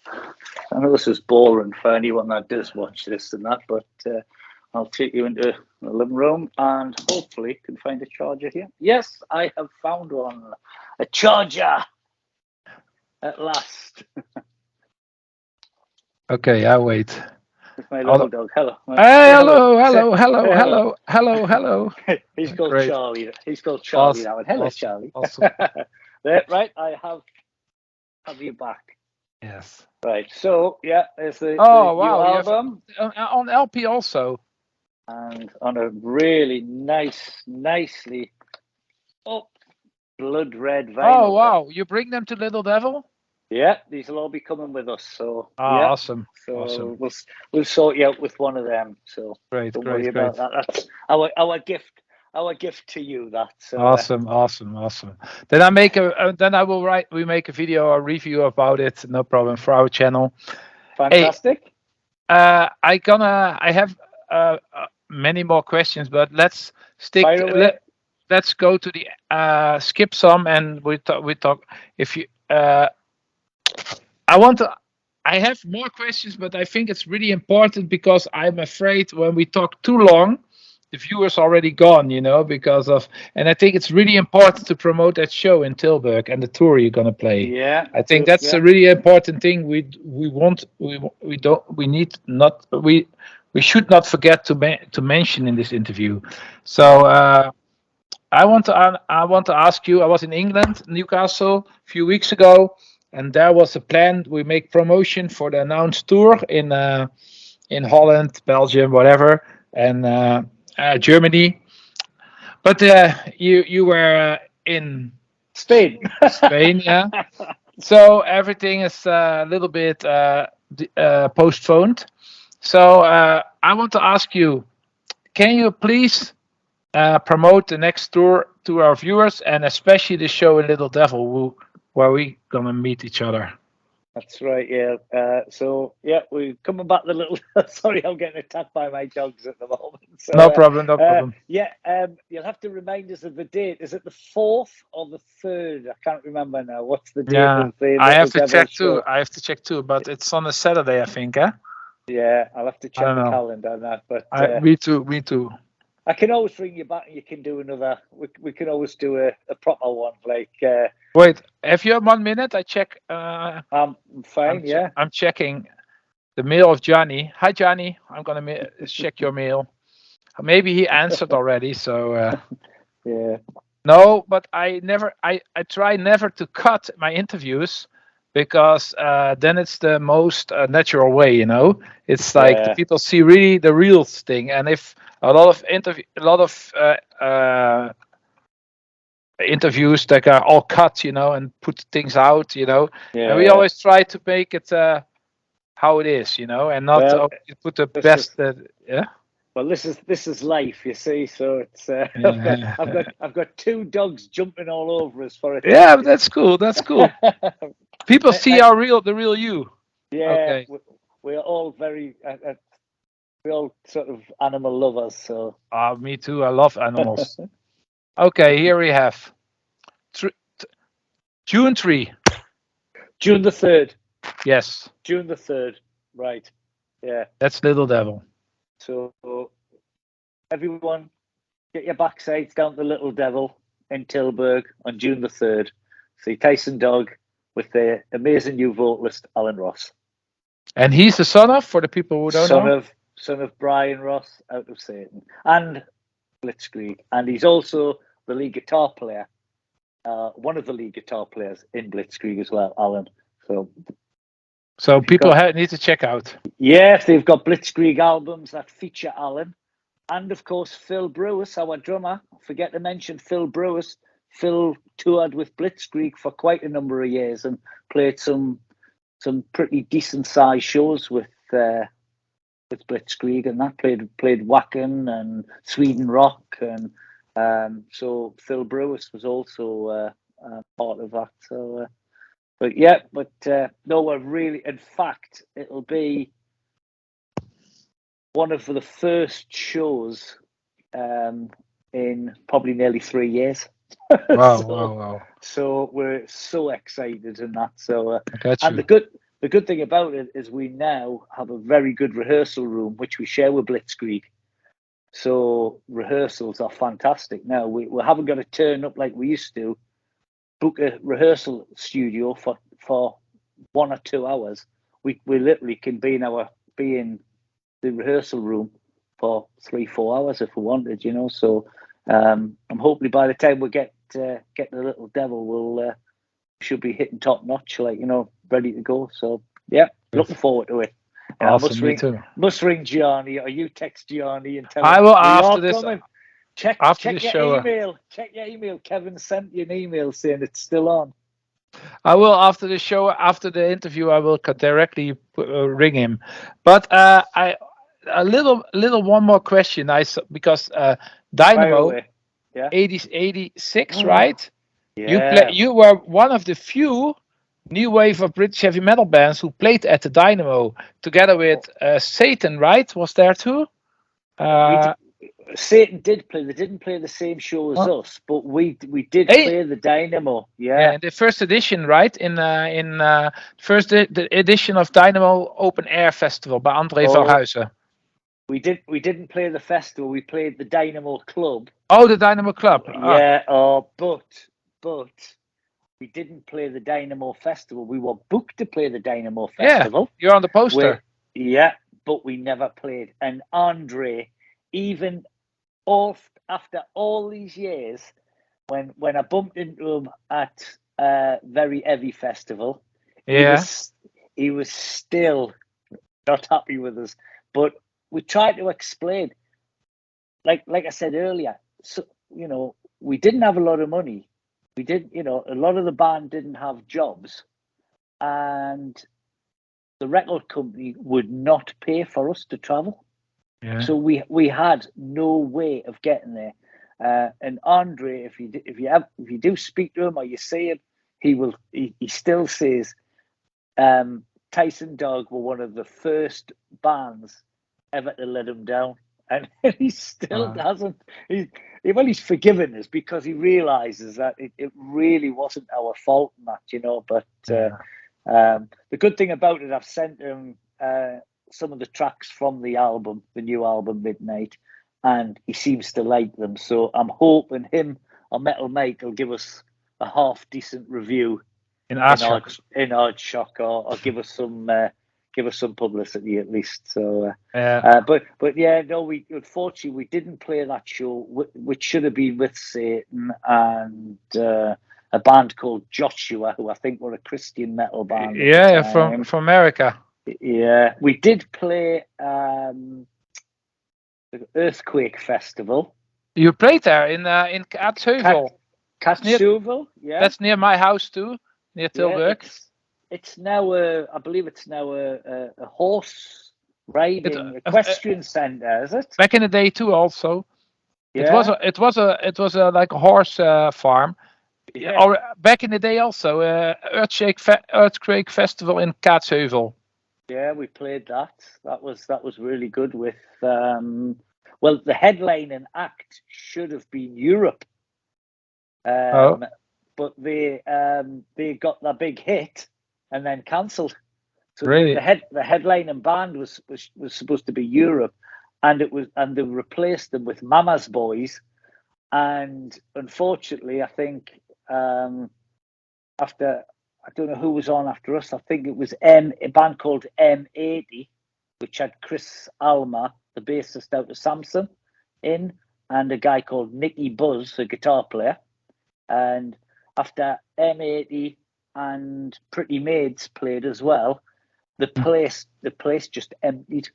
I know this is boring for anyone that does watch this and that, but I'll take you into the living room and hopefully can find a charger here. Yes, I have found one. A charger at last. Okay, I'll wait. With my little dog. Hello. Hey, hello. He's called Great. Charlie. He's called Charlie now. And hello, awesome, Charlie. Awesome. Right, I have you back. Yes. Right, so yeah, there's the new album. On LP also. And on a really nicely blood red vinyl. Oh wow! You bring them to Little Devil? Yeah, these will all be coming with us. So awesome! So awesome. We'll sort you out with one of them. So don't worry about that. That's our gift. Our gift to you. That's awesome. Then we make a video or review about it. No problem for our channel. Fantastic. Hey, I have many more questions, but let's stick. Let's go to the skip some, and we talk. If you, I have more questions, but I think it's really important because I'm afraid when we talk too long, the viewers already gone, because of, and I think it's really important to promote that show in Tilburg and the tour you're gonna play. Yeah, I think that's a really important thing. We should not forget to mention in this interview. So I want to ask you. I was in England, Newcastle, a few weeks ago, and there was a plan. We make promotion for the announced tour in Holland, Belgium, whatever, and Germany. But you were in Spain. Spain, yeah. So everything is a little bit postponed. So I want to ask you, can you please promote the next tour to our viewers, and especially the show in Little Devil, where we gonna meet each other? That's right, yeah. So yeah, we're coming back the little. Sorry, I'm getting attacked by my dogs at the moment. So, no problem. Yeah, you'll have to remind us of the date. Is it the 4th or the 3rd? I can't remember now. What's the date? Yeah, of the I have to Devil check show? too. I have to check too, but it's on a Saturday, I think. Eh? Yeah, I'll have to check the calendar on that. But me too. I can always ring you back and you can do another. We can always do a proper one. Like wait, if you have 1 minute, I check. I'm fine. I'm checking the mail of Johnny. Hi Johnny, I'm gonna check your mail. Maybe he answered already. So yeah. No, but I try never to cut my interviews, because then it's the most natural way, It's like the people see really the real thing, and if a lot of interviews that are all cut, and put things out, and we always try to make it how it is, and not put the best. Well, this is life, you see. So it's I've got 2 dogs jumping all over us for it. Yeah, that's cool. That's cool. People see the real you. Yeah, okay. We're all we're all sort of animal lovers. So. Me too. I love animals. Okay, here we have June 3. June the 3rd. Yes. June the 3rd. Right. Yeah. That's Little Devil. So everyone, get your backsides down to Little Devil in Tilburg on June the 3rd. See Tysondog with the amazing new vocalist Alan Ross. And he's the son of, for the people who don't know? Son of Brian Ross out of Satan and Blitzkrieg. And he's also the lead guitar player, one of the lead guitar players in Blitzkrieg as well, Alan. So people need to check out. Yeah, if they've got Blitzkrieg albums that feature Alan. And of course, Phil Brewis, our drummer. Forget to mention Phil Brewis. Phil toured with Blitzkrieg for quite a number of years and played some pretty decent sized shows with Blitzkrieg, and that played Wacken and Sweden Rock, and so Phil Brewis was also part of that. So, no, we're really. In fact, it'll be one of the first shows in probably nearly 3 years. Wow. So we're so excited in that. So and the good thing about it is we now have a very good rehearsal room, which we share with Blitzkrieg. So rehearsals are fantastic. Now we haven't got to turn up like we used to, book a rehearsal studio for 1 or 2 hours. We literally can be in the rehearsal room for 3-4 hours if we wanted, So I'm hopefully by the time we get the Little Devil, we'll should be hitting top notch, ready to go. So yeah, looking forward to it. And awesome, me too. Must ring Gianni, or you text Gianni and tell him I will after this. Coming. Check your email. Check your email. Kevin sent you an email saying it's still on. I will after the show, after the interview. I will directly ring him. But a little one more question. Because Dynamo, 86, right? Yeah. You were one of the few new wave of British heavy metal bands who played at the Dynamo together with Satan, right? Was there too? Satan did play. They didn't play the same show as us, but we did play the Dynamo. Yeah, in the first edition, right? In first the edition of Dynamo Open Air Festival by André Verhuizen. We didn't play the festival. We played the Dynamo Club. Oh, the Dynamo Club. Yeah. But we didn't play the Dynamo Festival. We were booked to play the Dynamo Festival. Yeah, you're on the poster. But we never played. And Andre, even after all these years, when I bumped into him at Very Heavy Festival, he was still not happy with us. But we tried to explain, like I said earlier, so we didn't have a lot of money. We did, a lot of the band didn't have jobs, and the record company would not pay for us to travel. Yeah. So we had no way of getting there. And Andre, if you do speak to him or you see him, he still says Tysondog were one of the first bands ever to let him down, and he still hasn't. He's forgiven us because he realizes that it really wasn't our fault in that, But the good thing about it, I've sent him some of the tracks from the album, the new album Midnight, and he seems to like them. So I'm hoping him or Metal Mike will give us a half decent review in Aardschok, or give us some publicity at least. So, but yeah, no, we unfortunately didn't play that show, which should have been with Satan and a band called Joshua, who I think were a Christian metal band. Yeah, from America. Yeah, we did play the Earthquake Festival. You played there in Kaatsheuvel. Kaatsheuvel, yeah. That's near my house too, near Tilburg. Yeah, it's now I believe it's now a horse riding equestrian center, is it? Back in the day too, also. Yeah. It was a like a horse farm. Yeah. Or back in the day also, Earthquake Festival in Kaatsheuvel. Yeah, we played that. That was really good with well, the headlining act should have been Europe. But they got that big hit and then cancelled. So Really? the headlining band was supposed to be Europe, and they replaced them with Mama's Boys, and unfortunately, I think after, I don't know who was on after us. I think it was a band called M80, which had Chris Alma, the bassist out of Samson, in, and a guy called Nicky Buzz, a guitar player. And after M80 and Pretty Maids played as well, the place just emptied,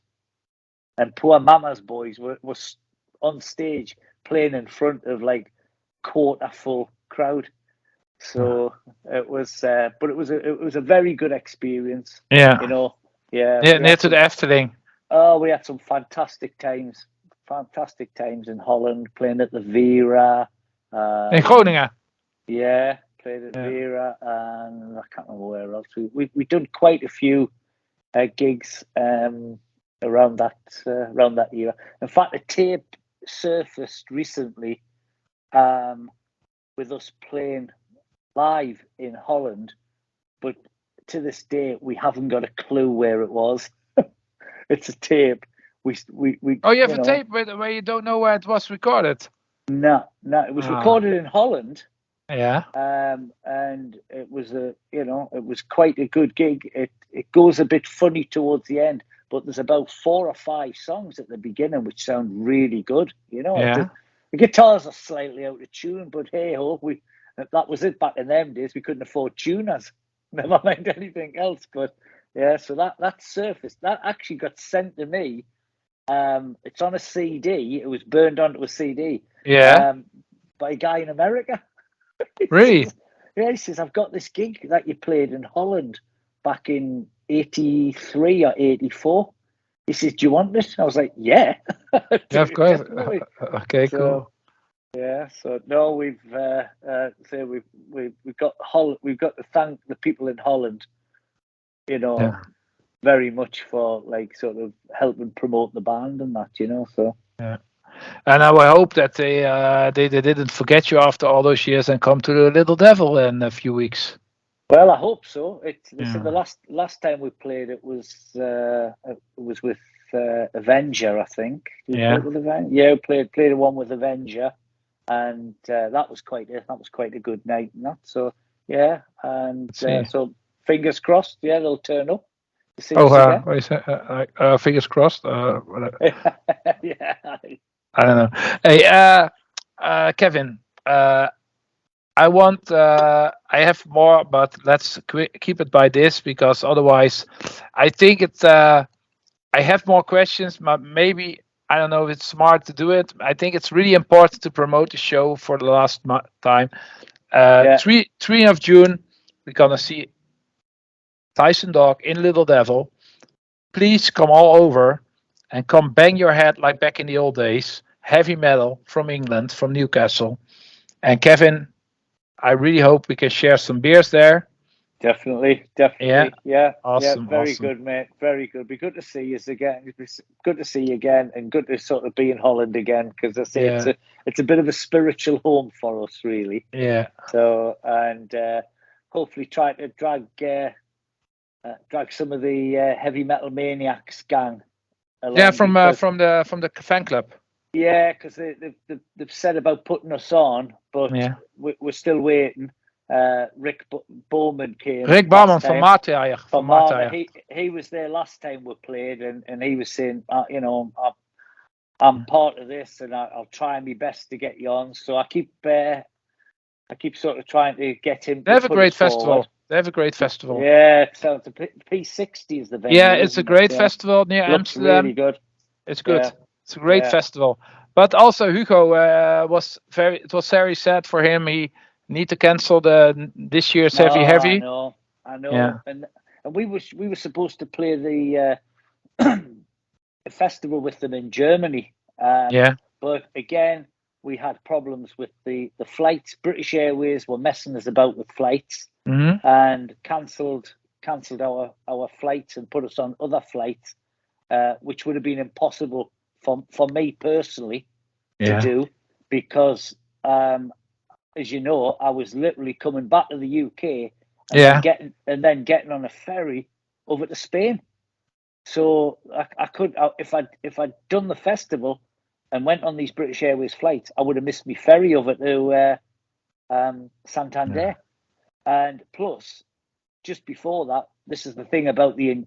and poor Mama's Boys was on stage playing in front of like quarter full crowd. So it was, but it was a very good experience. Yeah. You know, yeah. Near to the Efteling. Oh, we had some fantastic times in Holland, playing at the Vera. In Groningen. Yeah, played at Vera, and I can't remember where else. We done quite a few gigs around that era. In fact, a tape surfaced recently with us playing live in Holland, but to this day we haven't got a clue where it was. It's a tape. We Oh, you have a tape where you don't know where it was recorded? No, it was recorded in Holland. Yeah. And it was it was quite a good gig. It goes a bit funny towards the end, but there's about 4 or 5 songs at the beginning which sound really good. The guitars are slightly out of tune, but hey ho, that was it back in them days. We couldn't afford tuners, never mind anything else. But yeah, so that surfaced. That actually got sent to me. It's on a CD. It was burned onto a CD. Yeah. By a guy in America. Really? He says, I've got this gig that you played in Holland back in 83 or 84. He says, do you want this? I was like, yeah. Yeah, of course. Okay, cool. Yeah, so no, we've got we've got to thank the people in Holland, very much for like sort of helping promote the band and that, so. Yeah. And I will hope that they didn't forget you after all those years and come to the Little Devil in a few weeks. Well, I hope so. So the last time we played, it was with Avenger, I think. Did we play it with Avenger? Yeah, we played one with Avenger, and that was quite a good night. And that, so yeah, and so fingers crossed. Yeah, they'll turn up. What is that? Fingers crossed. Yeah. I don't know. Hey, Kevin. I have more, but let's keep it by this, because otherwise, I think it's. I have more questions, but maybe I don't know if it's smart to do it. I think it's really important to promote the show for the last time. 3 of June, we're gonna see Tysondog in Little Devil. Please come all over and come bang your head like back in the old days. Heavy metal from England, from Newcastle. And Kevin, I really hope we can share some beers there. Definitely. Yeah. Awesome. Very good, mate. Very good. Be good to see you again. Good to see you again, and good to sort of be in Holland again, because I say it's a bit of a spiritual home for us, really. Yeah. So, and hopefully try to drag some of the heavy metal maniacs gang along. Yeah, from the fan club. Yeah, because they've said about putting us on, but we're still waiting. Rick Bowman came. Rick Bowman from Martyr. He was there last time we played, and he was saying, I'm part of this, and I'll try my best to get you on. So I keep sort of trying to get him. They have a great festival. Yeah, so it's a P60 is the venue. Yeah, it's a great festival near Amsterdam. Really good. It's good. Yeah. It's a great festival. But also Hugo was very sad for him. He need to cancel this year's heavy. I know. Yeah. And we were supposed to play the festival with them in Germany. But again, we had problems with the flights. British Airways were messing us about with flights, and cancelled our flights and put us on other flights, which would have been impossible for me personally to do, because as you know, I was literally coming back to the UK and then getting on a ferry over to Spain. So I could, if I'd done the festival and went on these British Airways flights, I would have missed my ferry over to Santander. Yeah. And plus, just before that, this is the thing about the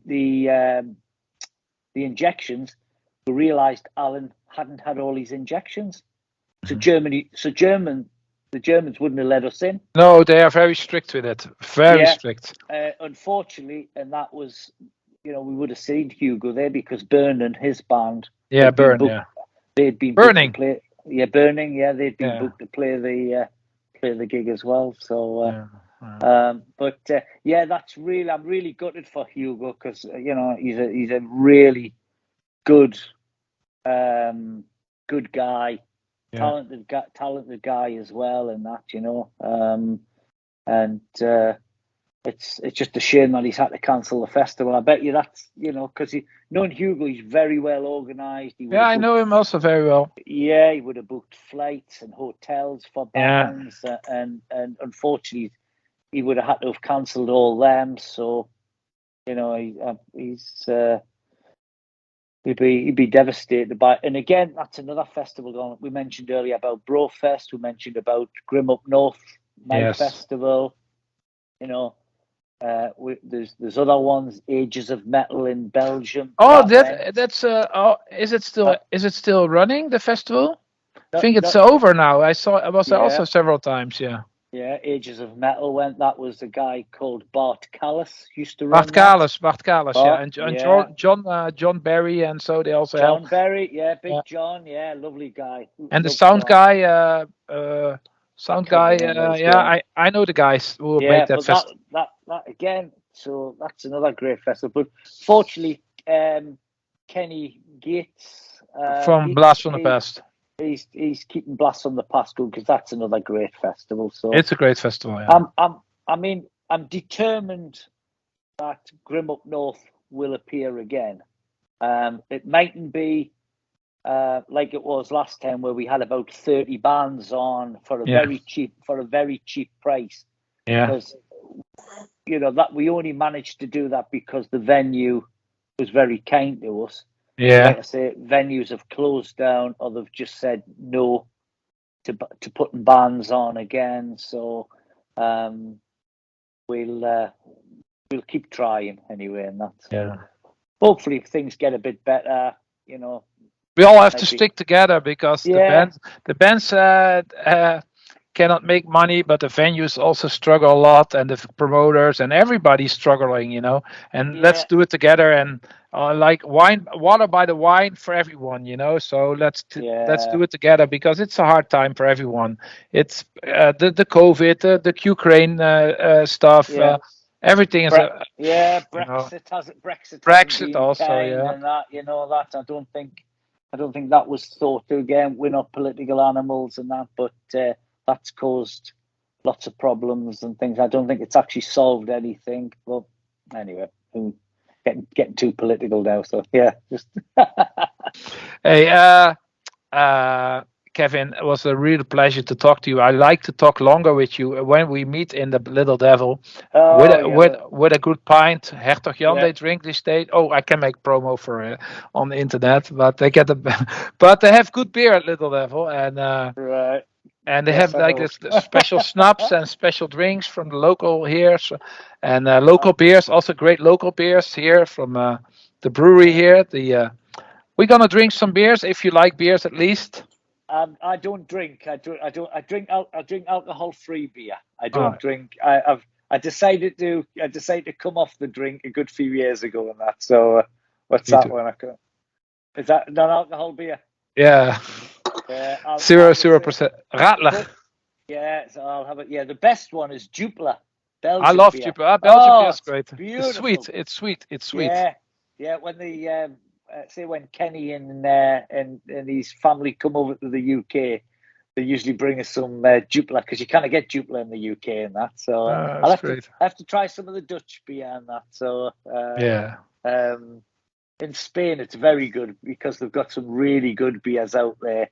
injections. We realised Alan hadn't had all his injections, so the Germans wouldn't have let us in. No, they are very strict with it. Very strict. Unfortunately, and that was, we would have seen Hugo there because Byrne and his band. Yeah, Burn. They'd been Burning. booked to play. Yeah, Burning. Yeah, they'd been booked to play the gig as well. So, but that's really. I'm really gutted for Hugo because he's a really good guy, talented guy as well, and that it's just a shame that he's had to cancel the festival. I bet you that's because knowing Hugo, he's very well organised. I know him also very well. Yeah, he would have booked flights and hotels for bands, and unfortunately, he would have had to have cancelled all them. So, he'd be devastated by it. And again, that's another festival going. We mentioned earlier about Brofest. We mentioned about Grim Up North Night Festival. There's other ones. Ages of Metal in Belgium. Oh, that's is it still running, the festival? I think it's over now. I was there also several times. Yeah. Yeah, Ages of Metal went. That was a guy called Bart Callis used to run. Bart Callis, and John Berry, and so they also John Berry, Big John, lovely guy. And the sound guy, I know the guys who made that festival. That again. So that's another great festival. But fortunately, Kenny Gates from Blast from the Past. He's keeping Blast from the Past going because that's another great festival. So it's a great festival. Yeah. I'm determined that Grim Up North will appear again. It mightn't be like it was last time where we had about 30 bands on for a very cheap price. Yeah. Because that we only managed to do that because the venue was very kind to us. Yeah. Like I say, venues have closed down or they've just said no to putting bands on again. So we'll keep trying anyway, and that's hopefully if things get a bit better, we all have to stick together because the bands cannot make money, but the venues also struggle a lot, and the promoters and everybody's struggling, and let's do it together, and like water by the wine for everyone, so let's do it together because it's a hard time for everyone. It's the COVID, the Ukraine stuff, everything is Brexit also, and that, that I don't think that was thought to. Again, we're not political animals and that, but that's caused lots of problems and things. I don't think it's actually solved anything. But anyway, getting too political now. So just. Hey, Kevin, it was a real pleasure to talk to you. I like to talk longer with you when we meet in the Little Devil with a good pint. Hertog Jan, they drink this day. Oh, I can make promo for on the internet, but they but they have good beer at Little Devil, and right. And they have like this special schnapps and special drinks from the local here, and local beers, also great local beers here from the brewery here. We're gonna drink some beers if you like beers at least. I don't drink. I drink alcohol-free beer. I don't drink. I decided to come off the drink a good few years ago and that. So what's that one? Is that non-alcohol beer? Yeah. 0% Radler. Yeah, so I'll have it. Yeah, the best one is Jupiler. Belgian I love Jupiler. Belgian beer is great. Beautiful. It's sweet. It's sweet. Yeah. When they say when Kenny and his family come over to the UK, they usually bring us some Jupiler because you kind of get Jupiler in the UK and that. So I'll have to try some of the Dutch beer and that. So in Spain, it's very good because they've got some really good beers out there,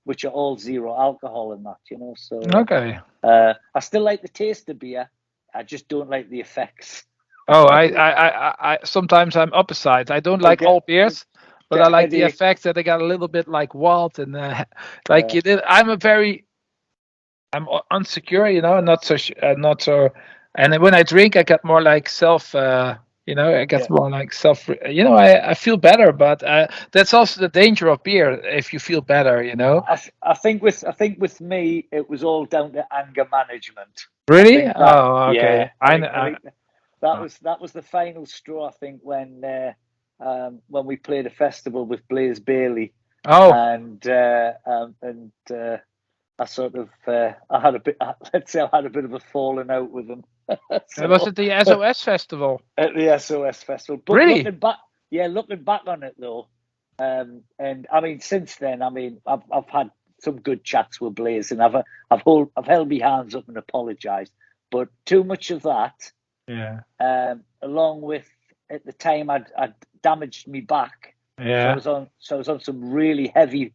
which are all zero alcohol and that, So okay. I still like the taste of beer. I just don't like the effects. Oh, I sometimes I'm opposite. I don't like all beers, but I get like the headache. effect that they got a little bit like wild and like you did. I'm unsecure, not so not so. And when I drink, I get more like self. I get more like self. I feel better, but that's also the danger of beer. If you feel better, I think with me, it was all down to anger management. I Really? think that, Oh, okay. yeah, I think that was the final straw. I think when we played a festival with Blaze Bailey, oh, and I sort of I had a bit. Let's say I had a bit of a falling out with them. was it the SOS festival? At the SOS festival, but Really? looking back on it though, and I mean, since then, I mean, I've had some good chats with Blaze, and I've held my hands up and apologised, but too much of that, Yeah. Along with at the time I'd damaged me back, Yeah. so I was on some really heavy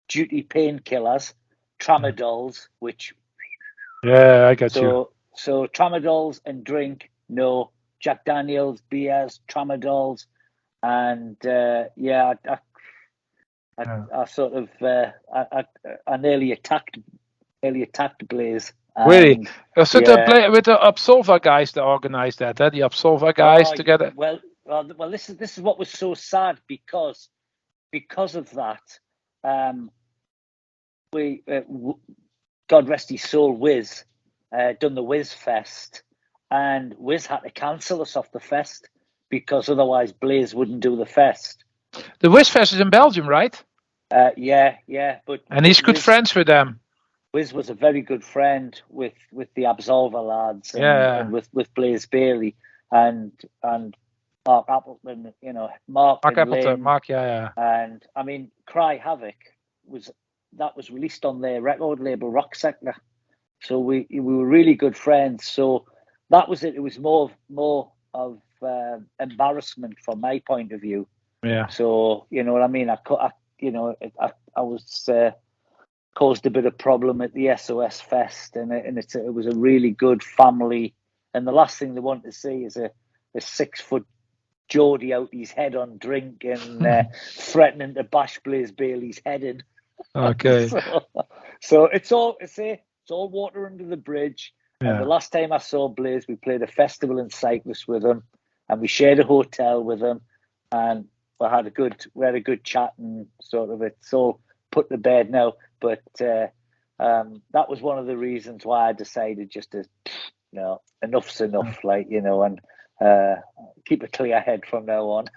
duty painkillers, tramadols, which Yeah, I got you. So tramadols and drink, no. Jack Daniels, beers, tramadols, and I sort of I nearly attacked Blaze. Really? Was it with the Absolva guys that organized that? The Absolva guys together. Well, this is what was so sad because of that. We God rest his soul, Wiz, done the Wiz Fest, and Wiz had to cancel us off the fest because otherwise Blaze wouldn't do the fest. The Wiz Fest is in Belgium, right? Yeah, and he's good friends with them. Wiz was a very good friend with the Absolver lads, and with Blaze Bailey and Mark Appleton, Mark Appleton, Mark, yeah. And I mean, Cry Havoc was released on their record label Rock Sector, so we were really good friends. So that was it. It was more of embarrassment from my point of view. Yeah. So you know what I mean. I was caused a bit of problem at the SOS Fest, and it was a really good family. And the last thing they want to see is a 6-foot Geordie out his head on drink and threatening to bash Blaze Bailey's head in. Okay. so it's all water under the bridge. Yeah. And the last time I saw Blaze, we played a festival in Cyprus with him, and we shared a hotel with him, and we had a good chat, and sort of it's all put to bed now. But that was one of the reasons why I decided just to, enough's enough, and keep a clear head from now on.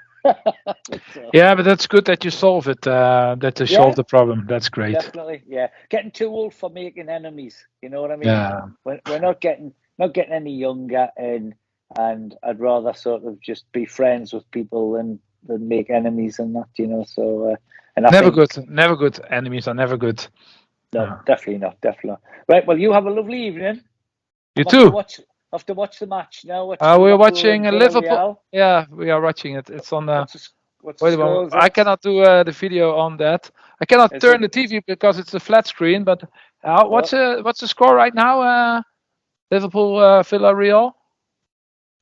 Yeah, but that's good that you solve it. Solve the problem. That's great. Definitely, yeah. Getting too old for making enemies. You know what I mean? Yeah. We're not getting any younger, and I'd rather sort of just be friends with people than make enemies and that. So and never good. Enemies are never good. No, definitely not. Right. Well, you have a lovely evening. You too. Have to watch the match now. We're watching Liverpool. Yeah, we are watching it. It's on the. Wait a moment. I cannot do the video on that. I cannot turn the TV because it's a flat screen. But what's the score right now? Liverpool Villarreal.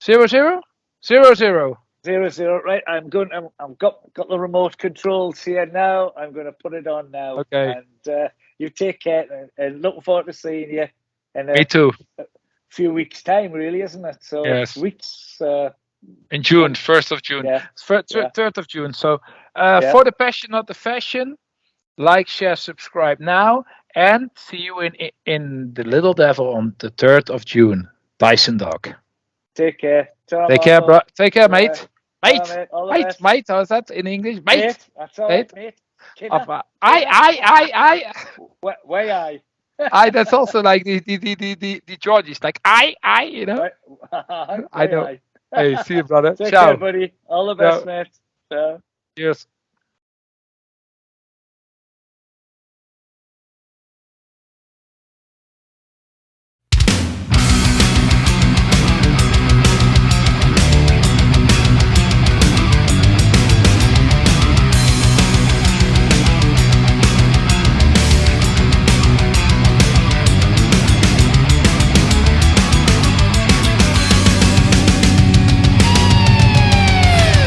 0-0. 0-0. 0-0. Right. I've got the remote controls here now. I'm going to put it on now. Okay. And you take care, and looking forward to seeing you. Me too. Few weeks time, really, isn't it? So yes. Weeks in June, 1st of June, 3rd of June. So for the passion, not the fashion, like, share, subscribe now, and see you in the Little Devil on the 3rd of June. Tysondog. Take care. Take care, bro. Take care, mate. Mate. Mate. How's that in English? Mate. That's all right, mate. I. Why I, that's also like the Georgies, like I, I know. Hey, see you, brother. Take Ciao. care, buddy. All the best, mate. Ciao. Cheers.